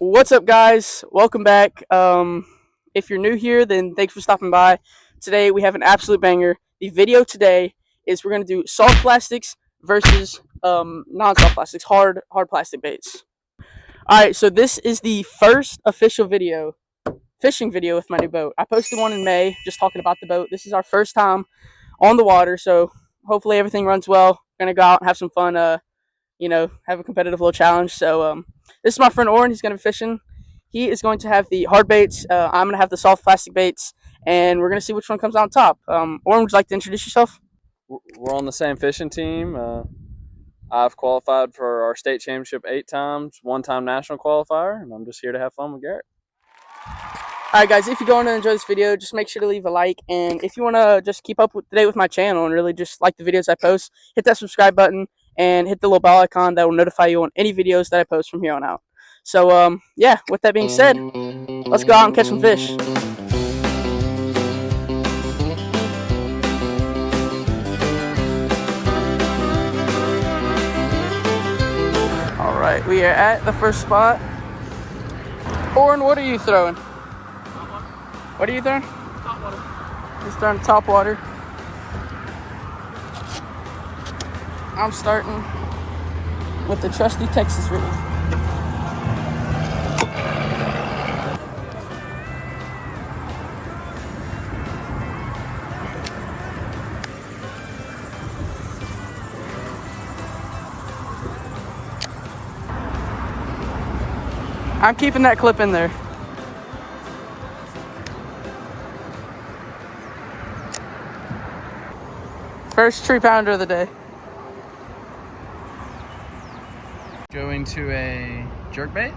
What's up, guys? Welcome back. If you're new here, then thanks for stopping by. Today we have an absolute banger. The video today is we're gonna do soft plastics versus non-soft plastics, hard plastic baits. All right, so this is the first official fishing video with my new boat. I posted one in May, just talking about the boat. This is our first time on the water, so hopefully everything runs well. We're gonna go out and have some fun. Have a competitive little challenge. So this is my friend Oren. He's going to be fishing. He is going to have the hard baits. I'm going to have the soft plastic baits, and we're going to see which one comes out on top. Oren, would you like to introduce yourself? We're on the same fishing team. I've qualified for our state championship 8 times, 1-time national qualifier, and I'm just here to have fun with Garrett. All right, guys, if you're going to enjoy this video, just make sure to leave a like. And if you want to just keep up to date with my channel and really just like the videos I post, hit that subscribe button and hit the little bell icon that will notify you on any videos that I post from here on out. So, yeah, with that being said, let's go out and catch some fish. All right, we are at the first spot. Oren, what are you throwing? What are you throwing? Top water. He's throwing top water. I'm starting with the trusty Texas rig. I'm keeping that clip in there. First tree pounder of the day. Going to a jerkbait.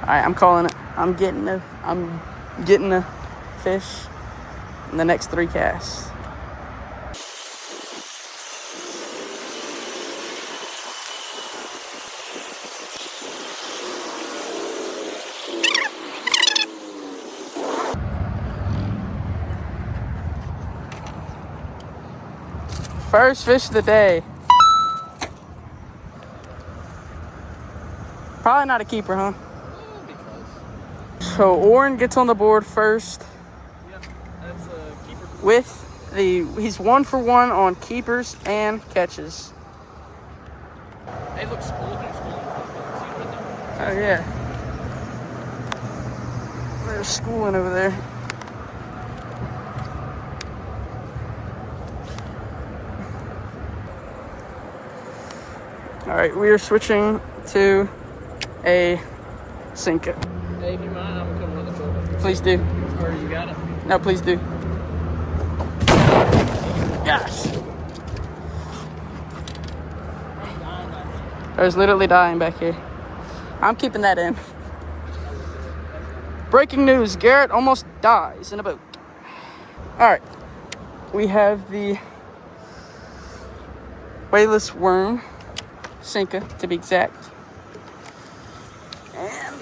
All right, I'm calling it. I'm getting a fish in the next 3 casts. First fish of the day. Probably not a keeper, huh? So Oren gets on the board first. Yep, that's a keeper. With he's 1 for 1 on keepers and catches. Hey, look, school. Oh yeah. There's schooling over there. All right, we are switching to a sinker. Hey, if you mind, I'm coming with the troll. Please do. Or you got it? No, please do. Yes. I was literally dying back here. I'm keeping that in. Breaking news, Garrett almost dies in a boat. All right, we have the weightless worm, Sinker to be exact. And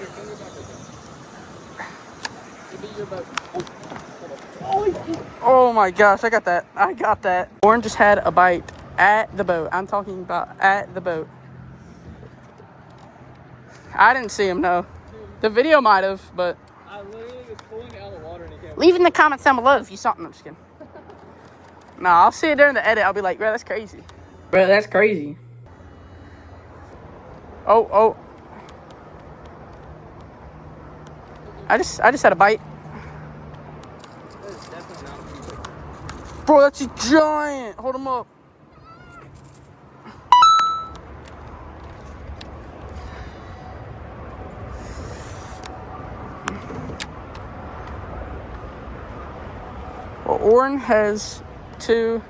oh my gosh, I got that. Oren just had a bite at the boat. I'm talking about at the boat. I didn't see him, no. The video might have, but I literally was pulling out of the water and he came. leave in the comments down below if you saw it. I'm just kidding. Nah, I'll see it during the edit. I'll be like, bro, that's crazy. Bro, that's crazy. Oh. I just had a bite. Bro, that's a giant. Hold him up. Well, Oren has 2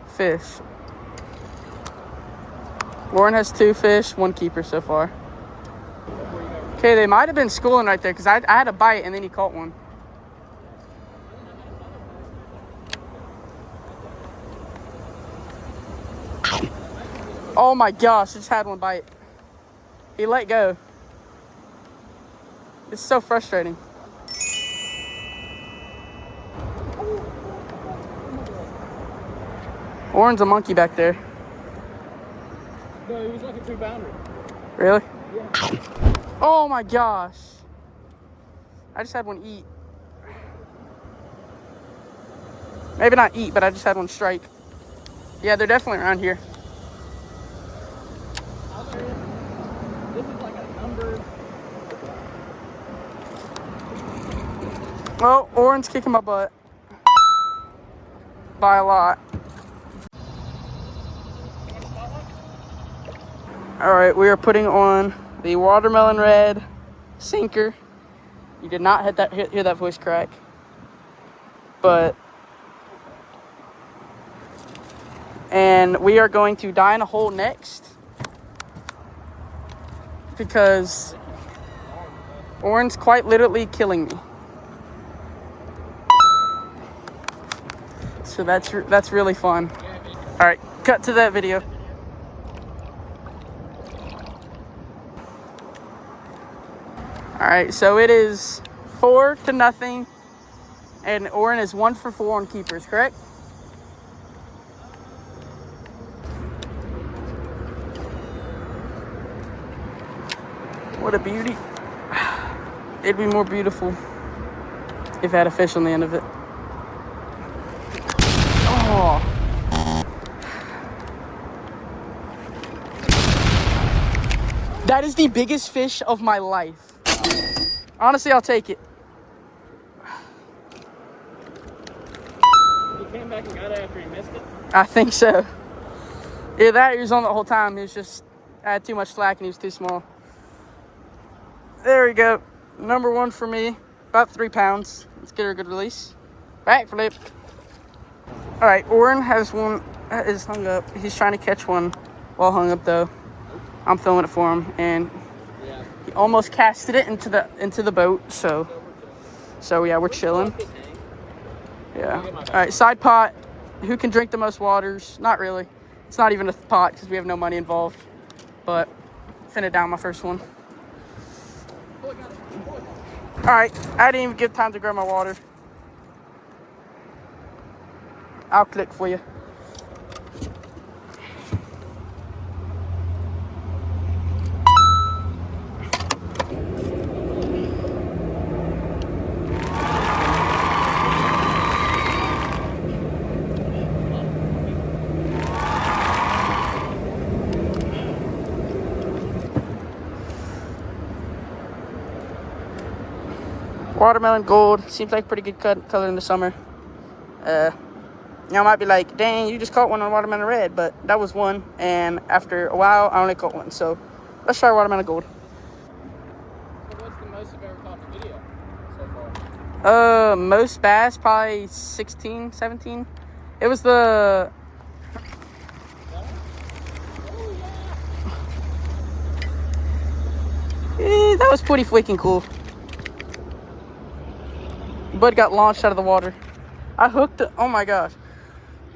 fish. Oren has 2 fish, 1 keeper so far. Okay, they might have been schooling right there because I had a bite and then he caught one. Oh my gosh, I just had one bite. He let go. It's so frustrating. Oren's a monkey back there. No, it was like a 2-pounder. Really? Yeah. Oh my gosh. I just had one eat. Maybe not eat, but I just had one strike. Yeah, they're definitely around here. This is like a number. Oh, Oren's kicking my butt. By a lot. Alright, we are putting on the watermelon red sinker. You did not hear that voice crack. But and we are going to die in a hole next because Oren's quite literally killing me. So that's really fun. All right, cut to that video. All right, so it is 4-0, and Oren is 1 for 4 on keepers, correct? What a beauty. It'd be more beautiful if it had a fish on the end of it. Oh. That is the biggest fish of my life. Honestly, I'll take it. He came back and got it after he missed it. I think so. Yeah, that he was on the whole time. He was just, I had too much slack and he was too small. There we go. Number 1 for me. About 3 pounds. Let's get her a good release. Backflip. All right, Oren has one that is hung up. He's trying to catch one while hung up though. I'm filming it for him, and he almost casted it into the boat. So yeah, we're chilling. Yeah. All right, side pot. Who can drink the most waters? Not really. It's not even a pot because we have no money involved. But finna down my first one. All right, I didn't even give time to grab my water. I'll click for you. Watermelon gold. Seems like pretty good color in the summer. Y'all might be like, dang, you just caught one on watermelon red, but that was one, and after a while, I only caught one. So let's try watermelon gold. So what's the most you've ever caught in the video so far? Most bass, probably 16, 17. It was the... that was pretty freaking cool. Bud got launched out of the water. I hooked it. Oh my gosh.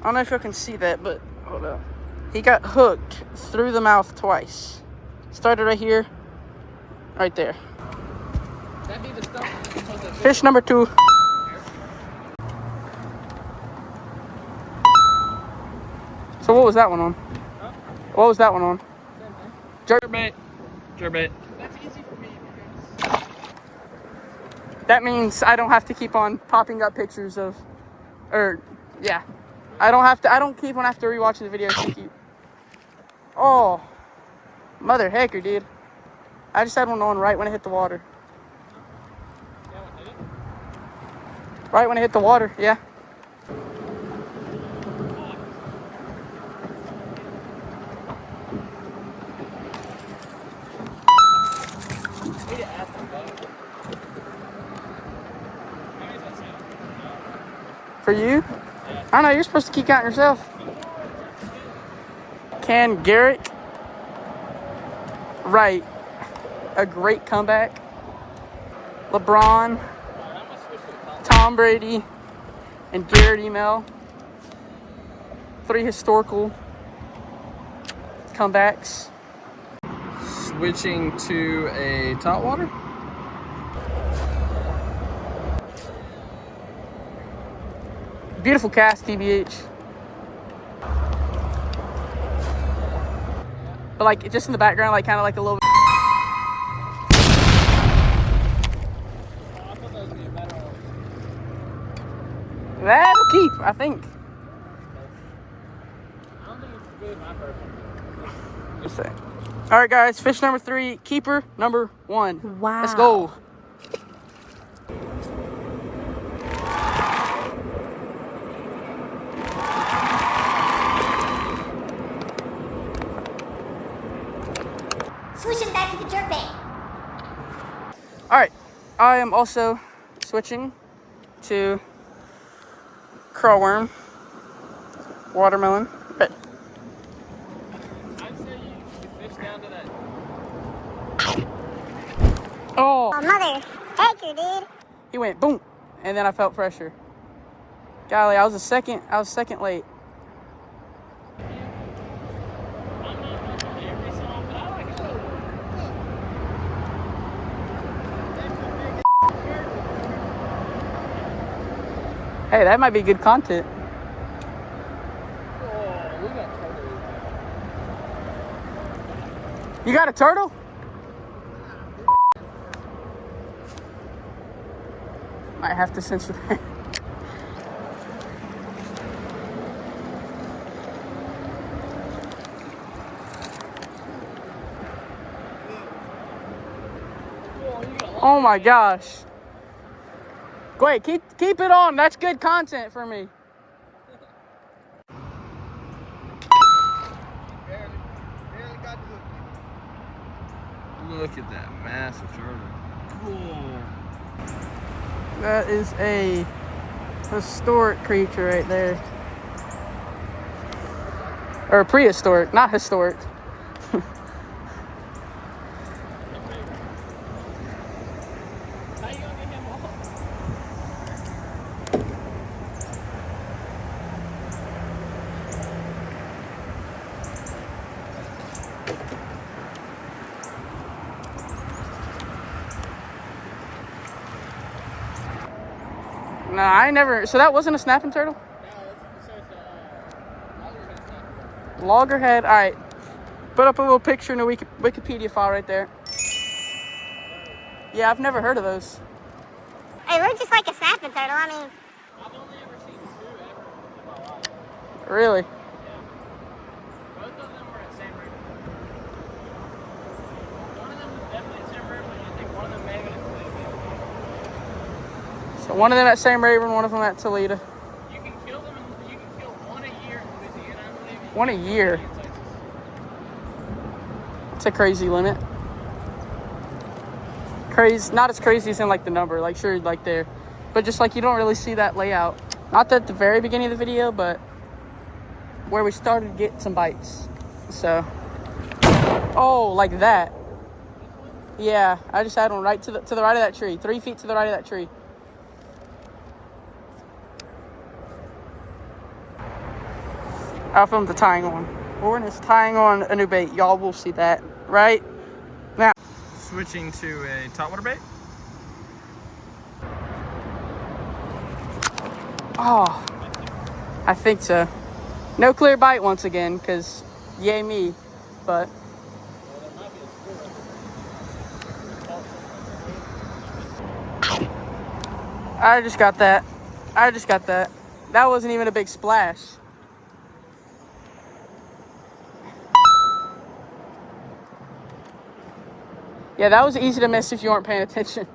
I don't know if you can see that, but hold up. He got hooked through the mouth twice. Started right here, right there. That'd be the stuff. Fish number 2. So what was that one on? Huh? What was that one on? Jerkbait. Jerkbait. That's easy for me because that means I don't have to keep on popping up pictures of, or yeah, I don't keep on after rewatching the videos to keep. Oh, mother hecker, dude! I just had one on right when it hit the water. Right when it hit the water, yeah. For you? I don't know, you're supposed to keep counting yourself. Can Garrick write a great comeback? LeBron, Tom Brady, and Garrett Email. 3 historical comebacks. Switching to a top water. Beautiful cast, TBH. but like just in the background, like kind of like a little bit. That'll keep, I think. I don't think it's as good as my first one. Just say. All right, guys. Fish number 3, keeper number 1. Wow. Let's go. Switching back to the jerkbait. All right, I am also switching to crawworm, watermelon. But I'd say you fish down to that. oh, Oh, mother taker, dude. he went boom, and then I felt pressure. Golly, I was second late. I'm not on every song, but I like it. Hey, that might be good content. Oh, we got turtle. You got a turtle? Might have to censor that. Oh my gosh. Wait, keep it on. That's good content for me. Barely got to Look at that massive turtle. Cool. That is a historic creature right there. Or prehistoric, not historic. How you gonna get him off? No, I never. So that wasn't a snapping turtle? No, it's a Loggerhead. All right. Put up a little picture in the Wikipedia file right there. Yeah, I've never heard of those. It looks just like a snapping turtle. I mean, I've only ever seen 2 ever in my life. Really? Both of them were at Sam River. One of them was definitely at Sam River, and I think one of them may have been at Toledo. So one of them at Sam Rayburn, one of them at Toledo. You can kill them, and you can kill one a year in Louisiana, I believe. One a year. In Texas. It's a crazy limit. Crazy, not as crazy as in like the number, like sure, like there, but just like you don't really see that layout. Not at the very beginning of the video, but where we started to get some bites. So, oh, like that. Yeah, I just had one right to the right of that tree, 3 feet to the right of that tree. I filmed the tying on. Warren is tying on a new bait. Y'all will see that right now. Switching to a topwater bait. Oh, I think so. No clear bite once again, because yay me, but. I just got that. That wasn't even a big splash. Yeah, that was easy to miss if you weren't paying attention.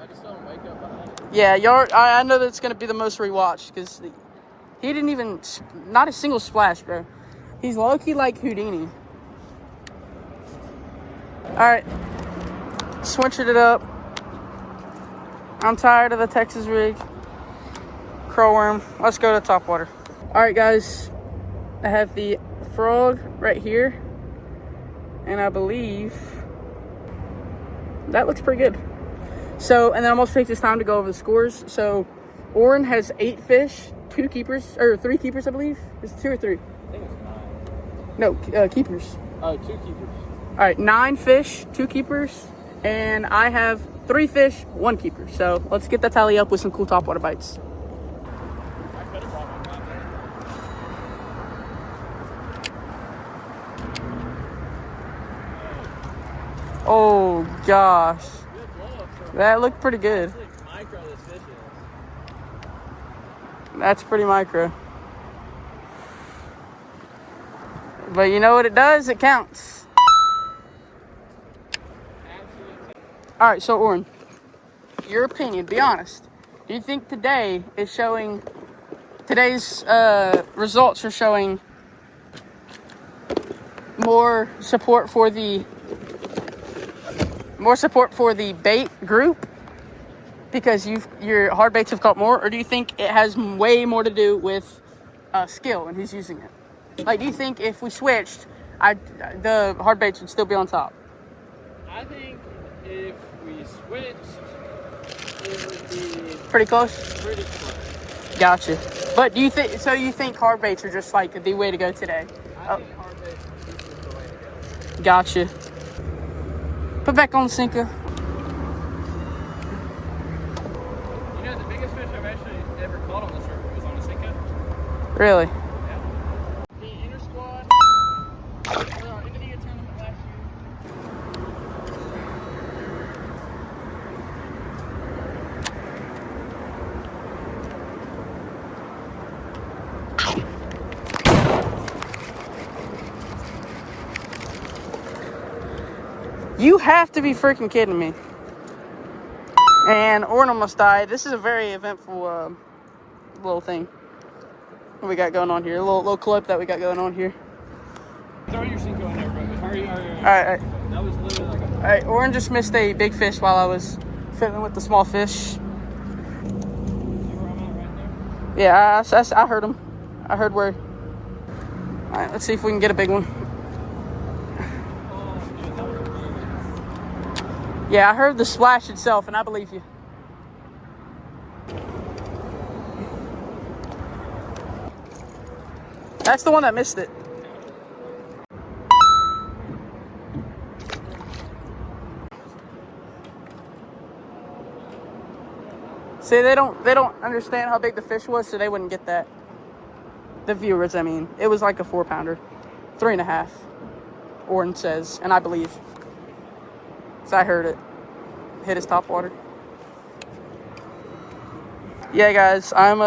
I just don't wake up behind it. Yeah, I know that's going to be the most rewatched because he didn't even, not a single splash, bro. He's low-key like Houdini. All right, switching it up. I'm tired of the Texas rig. Crowworm, let's go to topwater. All right, guys, I have the frog right here, and I believe that looks pretty good. So, and then I'm also taking this time to go over the scores. So, Oren has 8 fish, 2 keepers, or 3 keepers, I believe. Is it 2 or 3? I think it's 9. No, keepers. Oh, 2 keepers. All right, 9 fish, 2 keepers, and I have 3 fish, 1 keeper. So, let's get that tally up with some cool topwater bites. I could have brought my flatbait. Oh gosh, that looked pretty good. Micro this fish is. That's pretty micro. But you know what it does? It counts. All right, so Oren, your opinion, be honest. Do you think today's results are showing more support for the bait group because your hard baits have caught more, or do you think it has way more to do with skill and who's using it? Like, do you think if we switched, the hard baits would still be on top? I think if we switched, it would be Pretty close. pretty close. Gotcha. But do you think so? You think hard baits are just like the way to go today? I think hard bait is the way to go. Gotcha. Put back on the sinker. You know, the biggest fish I've actually ever caught on this river was on a sinker. Really? The inter squad for our end of the year tournament last year. You have to be freaking kidding me. And Oren almost died. This is a very eventful little thing what we got going on here. A little clip that we got going on here. Throw your sinker in there, bro. Hurry. All right. That was literally like a... All right, Oren just missed a big fish while I was fiddling with the small fish. See where I'm at right there? Yeah, I heard him. I heard where. All right, let's see if we can get a big one. Yeah, I heard the splash itself, and I believe you. That's the one that missed it. See, they don't understand how big the fish was, so they wouldn't get that. The viewers, I mean. It was like a 4-pounder. 3.5. Oren says, and I believe. So I heard it. Hit his top water. Yeah, guys, I'm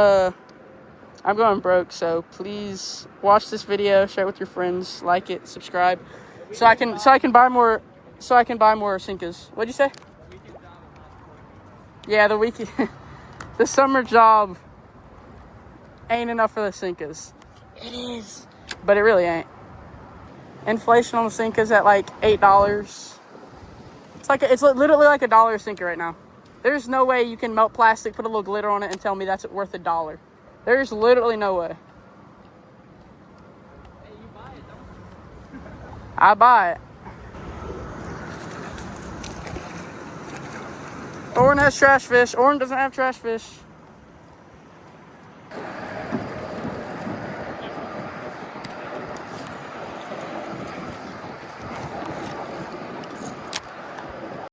going broke, so please watch this video, share it with your friends, like it, subscribe, so I can buy more Sinkas. What'd you say? Yeah, the weekend, the summer job ain't enough for the Sinkas. It is, but it really ain't. Inflation on the Sinkas at like $8. It's literally like $1 a sinker right now. There's no way you can melt plastic, put a little glitter on it, and tell me that's worth $1. There's literally no way. Hey, you buy it, don't you? I buy it. Oren has trash fish. Oren doesn't have trash fish.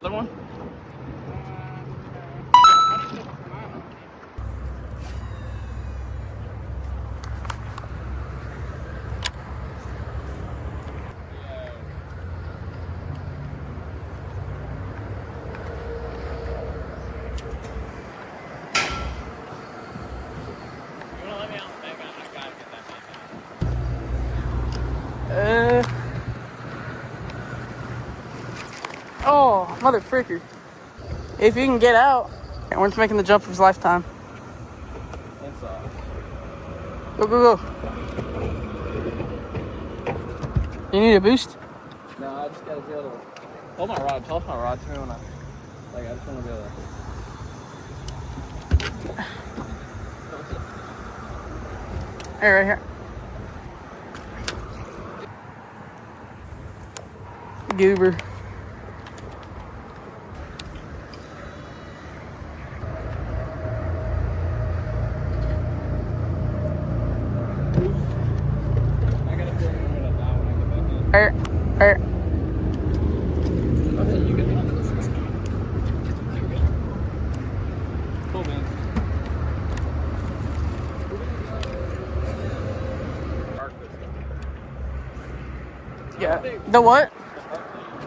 Other one? Oh, mother fricker. If you can get out. Oren's making the jump of his lifetime. That's Go. You need a boost? No, I just gotta be able to hold my rod. Toss my rod to me when I just want to be able to. Hey, right here. Goober. I gotta feel I'm gonna die when I get back in. Hey. Okay, you get it. Cool, man. Yeah. The what?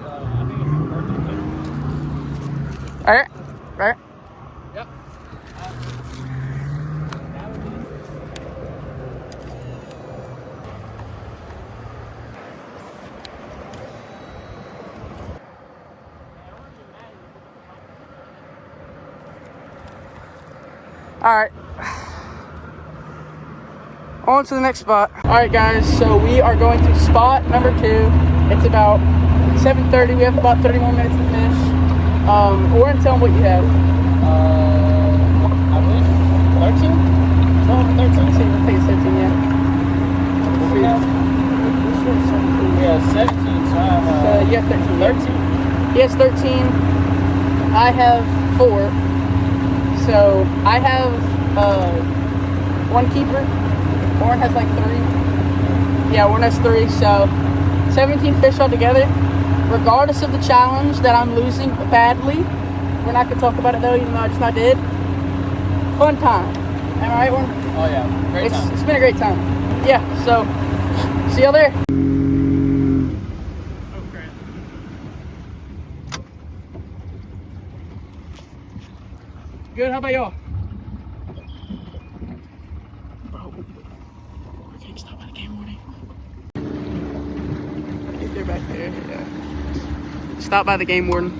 I think it's Alright. Right. Yep. Alright. On to the next spot. Alright guys, so we are going to spot number 2. It's about 7:30. We have about 30 more minutes to fish. Or tell them what you have. I believe 13? 12, 13? I think it's 13, yeah. We have 17, so I'm, You have 13. 13. He has 13. I have 4. So I have 1 keeper. Warren has like 3. Yeah, Warren has 3. So 17 fish altogether. Regardless of the challenge that I'm losing badly, we're not gonna talk about it though, even though I just not did. Fun time. Am I right, Warren? Oh yeah, great time. It's been a great time. Yeah. So see y'all there. Oh crap. Good. How about y'all? Bro, we're getting stopped by the Game Warden. I think they're back there. Yeah. Stopped by the Game Warden.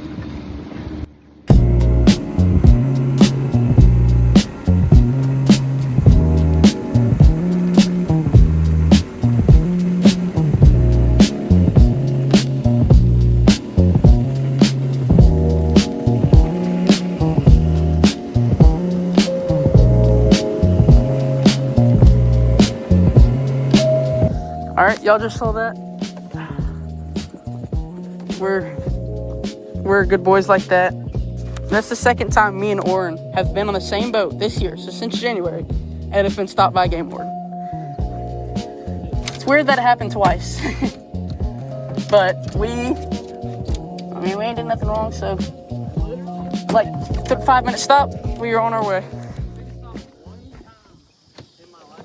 Alright, y'all just saw that. We're good boys like that. That's the second time me and Oren have been on the same boat this year, so since January, and have been stopped by a Game Warden. It's weird that it happened twice. But we ain't did nothing wrong, so like took 5-minute stop, we were on our way. In my life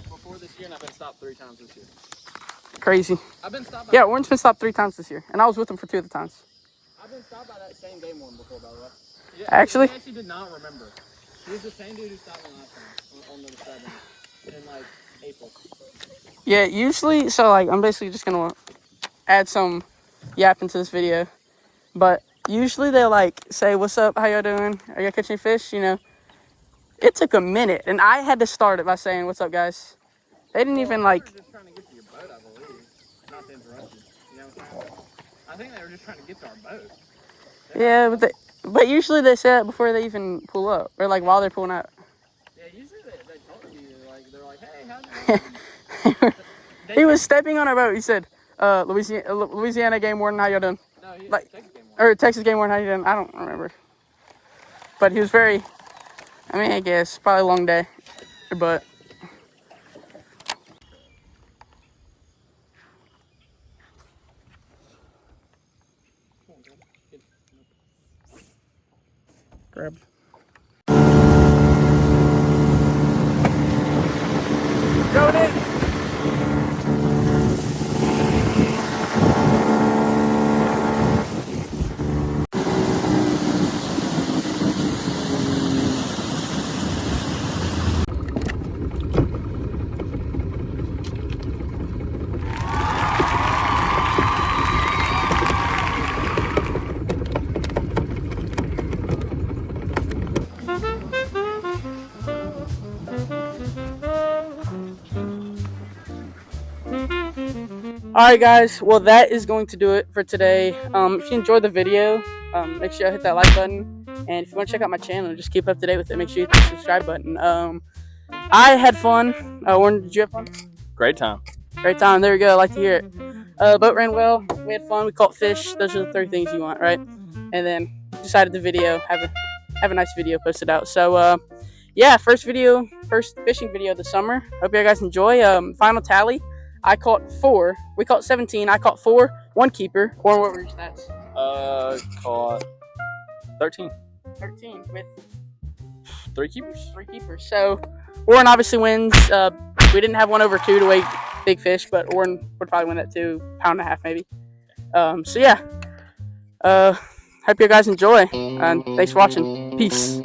before this year, and I've been stopped 3 times this year. Crazy. I've been stopped by Yeah, Oren's been stopped 3 times this year, and I was with him for 2 of the times. I've been stopped by that same Game Warden before, by the way. Actually? He actually did not remember. He was the same dude who stopped me last time on the 7 in like April. Yeah, usually, so like I'm basically just gonna add some yapping to this video, but usually they like say, "What's up? How y'all doing? Are y'all catching fish?" You know. It took a minute, and I had to start it by saying, "What's up, guys?" They didn't even like. They were just trying to get to your boat, I believe. Not to interrupt you. You know what I'm saying? I think they were just trying to get to our boat. Yeah, but usually they say that before they even pull up, or like while they're pulling out. Yeah, usually they talk to you like they're like, "Hey, how's it going?" He was stepping on our boat. He said, Louisiana Game Warden, how y'all doing?" No, he Like, Texas Game Warden. or Texas Game Warden, how you doing? I don't remember. But he was very, I guess, probably a long day. But grab. Going in. Alright guys, well that is going to do it for today. If you enjoyed the video, make sure you hit that like button, and if you want to check out my channel, just keep up to date with it, make sure you hit the subscribe button. I had fun. Warren, did you have fun? Great time. Great time, there we go, I like to hear it. Boat ran well, we had fun, we caught fish, those are the 3 things you want, right? And then decided the video, have a nice video posted out. So yeah, first fishing video of the summer. Hope you guys enjoy. Final tally, I caught 4. We caught 17. I caught 4. 1 keeper. Or what were your stats? Caught 13. 13 with 3 keepers. 3 keepers. So Warren obviously wins. We didn't have 1 over 2 to weigh big fish, but Warren would probably win that too. 1.5 pounds maybe. So yeah. Have hope you guys enjoy, and thanks for watching. Peace.